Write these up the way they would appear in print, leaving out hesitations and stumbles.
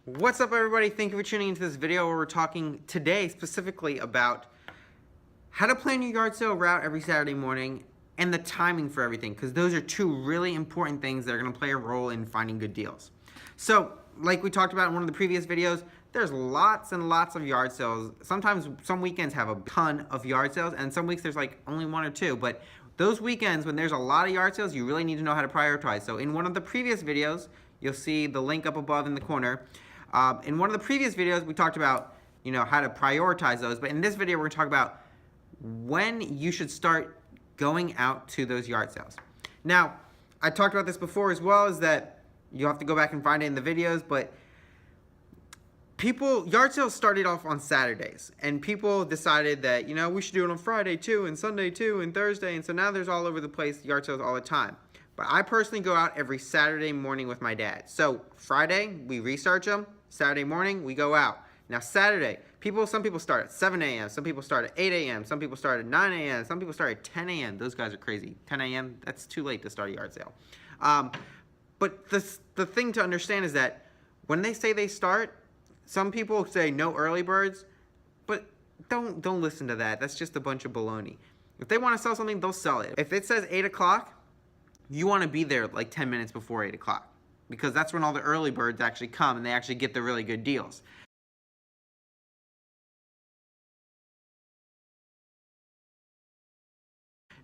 What's up, everybody? Thank you for tuning into this video where we're talking today specifically about how to plan your yard sale route every Saturday morning and the timing for everything, because those are two really important things that are going to play a role in finding good deals. So, like we talked about in one of the previous videos, there's lots and lots of yard sales. Sometimes some weekends have a ton of yard sales, and some weeks there's like only one or two. But those weekends when there's a lot of yard sales, you really need to know how to prioritize. So in one of the previous videos, you'll see the link up above in the corner. In one of the previous videos, we talked about, how to prioritize those. But in this video, we're going to talk about when you should start going out to those yard sales. Now, I talked about this before as well, is that you'll have to go back and find it in the videos, but yard sales started off on Saturdays, and people decided that, we should do it on Friday too, and Sunday too, and Thursday, and so now there's all over the place yard sales all the time. But I personally go out every Saturday morning with my dad. So Friday, we research them. Saturday morning, we go out. Now Saturday, some people start at 7 a.m., some people start at 8 a.m., some people start at 9 a.m., some people start at 10 a.m. Those guys are crazy. 10 a.m., that's too late to start a yard sale. But the thing to understand is that when they say they start, some people say no early birds, but don't listen to that. That's just a bunch of baloney. If they want to sell something, they'll sell it. If it says 8 o'clock, you want to be there like 10 minutes before 8 o'clock, because that's when all the early birds actually come and they actually get the really good deals.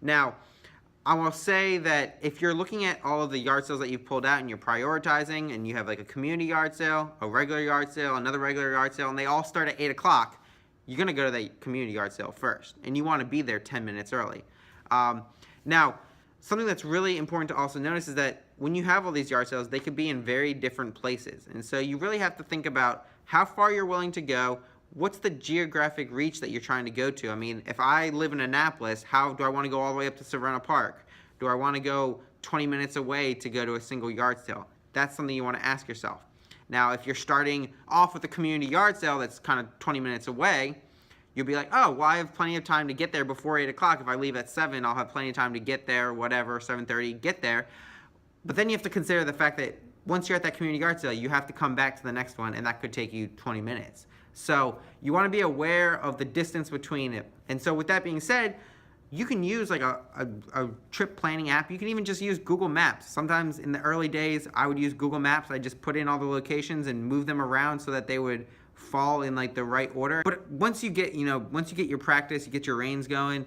Now, I will say that if you're looking at all of the yard sales that you've pulled out and you're prioritizing, and you have like a community yard sale, a regular yard sale, another regular yard sale, and they all start at 8 o'clock, you're going to go to the community yard sale first, and you want to be there 10 minutes early. Now, something that's really important to also notice is that when you have all these yard sales, they could be in very different places. And so you really have to think about how far you're willing to go. What's the geographic reach that you're trying to go to? I mean, if I live in Annapolis, how do I want to go all the way up to Savannah Park? Do I want to go 20 minutes away to go to a single yard sale? That's something you want to ask yourself. Now, if you're starting off with a community yard sale that's kind of 20 minutes away, you'll be like, oh, well, I have plenty of time to get there before 8 o'clock. If I leave at 7, I'll have plenty of time to get there, whatever, 7:30, get there. But then you have to consider the fact that once you're at that community yard sale, you have to come back to the next one, and that could take you 20 minutes. So you want to be aware of the distance between it. And so with that being said, you can use like a trip planning app. You can even just use Google Maps. Sometimes in the early days, I would use Google Maps. I just put in all the locations and move them around so that they would fall in like the right order. But once you get your practice, you get your reins going,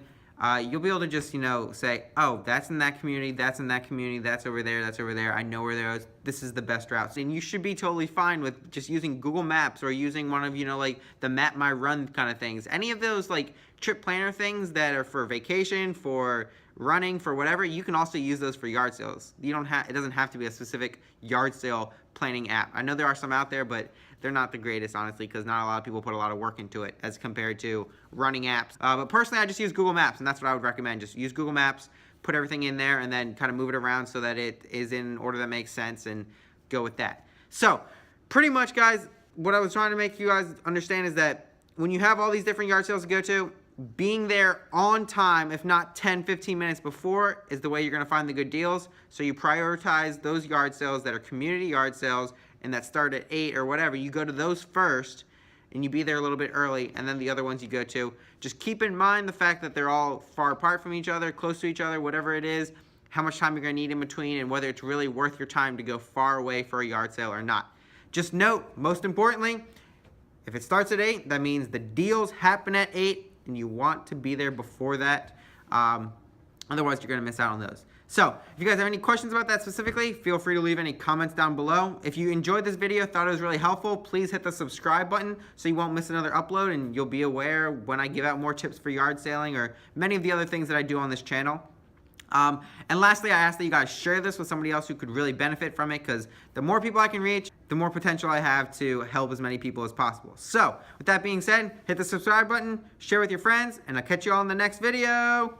you'll be able to just, say, oh, that's in that community, that's in that community, that's over there, I know where there is, this is the best routes. And you should be totally fine with just using Google Maps or using one of, like the Map My Run kind of things. Any of those like trip planner things that are for vacation, for running, for whatever, you can also use those for yard sales. It doesn't have to be a specific yard sale planning app. I know there are some out there, but they're not the greatest, honestly, because not a lot of people put a lot of work into it as compared to running apps. But personally, I just use Google Maps, and that's what I would recommend. Just use Google Maps, put everything in there, and then kind of move it around so that it is in order that makes sense, and go with that. So, pretty much, guys, what I was trying to make you guys understand is that when you have all these different yard sales to go to, being there on time, if not 10, 15 minutes before, is the way you're going to find the good deals. So you prioritize those yard sales that are community yard sales and that start at 8 or whatever. You go to those first, and you be there a little bit early, and then the other ones you go to. Just keep in mind the fact that they're all far apart from each other, close to each other, whatever it is, how much time you're going to need in between, and whether it's really worth your time to go far away for a yard sale or not. Just note, most importantly, if it starts at 8, that means the deals happen at 8, and you want to be there before that. Otherwise, you're going to miss out on those. So, if you guys have any questions about that specifically, feel free to leave any comments down below. If you enjoyed this video, thought it was really helpful, please hit the subscribe button so you won't miss another upload, and you'll be aware when I give out more tips for yard selling or many of the other things that I do on this channel. And lastly, I ask that you guys share this with somebody else who could really benefit from it, because the more people I can reach, the more potential I have to help as many people as possible. So, with that being said, hit the subscribe button, share with your friends, and I'll catch you all in the next video.